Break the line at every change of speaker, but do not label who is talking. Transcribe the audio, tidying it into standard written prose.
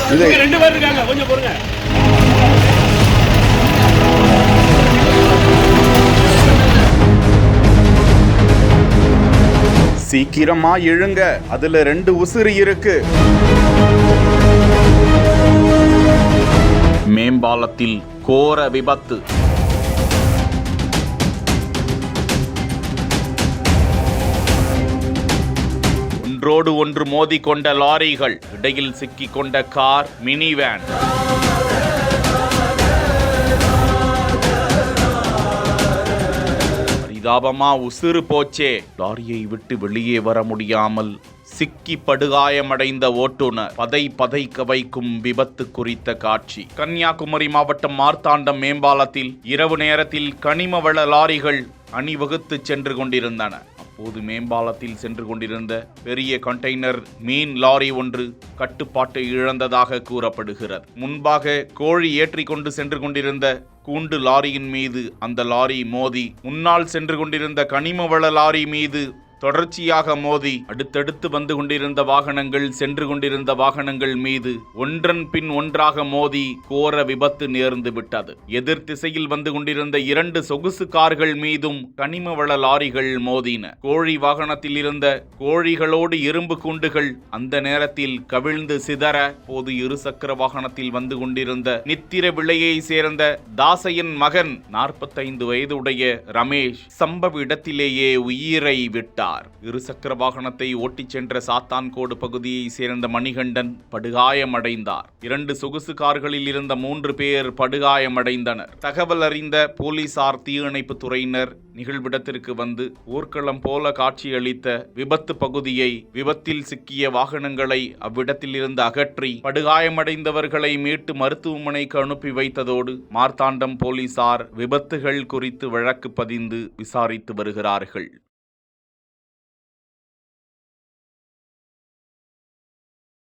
2 பேர் இருக்காங்க, கொஞ்சம் பொறுங்க.
சீக்கிரமா எழுங்க, அதுல 2 உசுறு இருக்கு. மேம்பாலத்தில் கோர விபத்து. ஒன்றோடு ஒன்று மோதிக்கொண்ட லாரிகள், இடையில் சிக்கிக் கொண்ட கார், மினி வேன். பரிதாபமா உசுறு போச்சே. லாரியை விட்டு வெளியே வர முடியாமல் சிக்கி படுகாயமடைந்த ஓட்டுநர். பதைக்க வைக்கும் விபத்து குறித்த காட்சி. கன்னியாகுமரி மாவட்டம் மார்த்தாண்டம் மேம்பாலத்தில் இரவு நேரத்தில் கனிம வள லாரிகள் அணிவகுத்து சென்று கொண்டிருந்தன. அப்போது மேம்பாலத்தில் சென்று கொண்டிருந்த பெரிய கண்டெய்னர் மீன் லாரி ஒன்று கட்டுப்பாட்டை இழந்ததாக கூறப்படுகிறது. முன்பாக கோழி ஏற்றி கொண்டு சென்று கொண்டிருந்த கூண்டு லாரியின் மீது அந்த லாரி மோதி முன்னால் சென்று கொண்டிருந்த கனிம வள லாரி மீது தொடர்ச்சியாக மோதி அடுத்தடுத்து வந்து கொண்டிருந்த வாகனங்கள், சென்று கொண்டிருந்த வாகனங்கள் மீது ஒன்றன் பின் ஒன்றாக மோதி கோர விபத்து நேர்ந்து விட்டது. எதிர் திசையில் வந்து கொண்டிருந்த 2 சொகுசு கார்கள் மீதும் கனிம வள லாரிகள் மோதின. கோழி வாகனத்தில் இருந்த கோழிகளோடு இரும்பு கூண்டுகள் அந்த நேரத்தில் கவிழ்ந்து சிதற, போது இருசக்கர வாகனத்தில் வந்து கொண்டிருந்த நித்திர விளையை சேர்ந்த தாசையன் மகன் 45 வயதுடைய ரமேஷ் சம்பவ இடத்திலேயே உயிரை விட்டார். இருசக்கர வாகனத்தை ஓட்டிச் சென்ற சாத்தான்கோடு பகுதியை சேர்ந்த மணிகண்டன் படுகாயமடைந்தார். 2 சொகுசு கார்களில் இருந்த 3 பேர் படுகாயமடைந்தனர். தகவல் அறிந்த போலீசார், தீயணைப்பு துறையினர் நிகழ்விடத்திற்கு வந்து போர்க்களம் போல காட்சியளித்த விபத்து பகுதியை, விபத்தில் சிக்கிய வாகனங்களை அவ்விடத்தில் இருந்து அகற்றி படுகாயமடைந்தவர்களை மீட்டு மருத்துவமனைக்கு அனுப்பி வைத்ததோடு மார்த்தாண்டம் போலீசார் விபத்துகள் குறித்து வழக்கு பதிந்து விசாரித்து வருகிறார்கள்.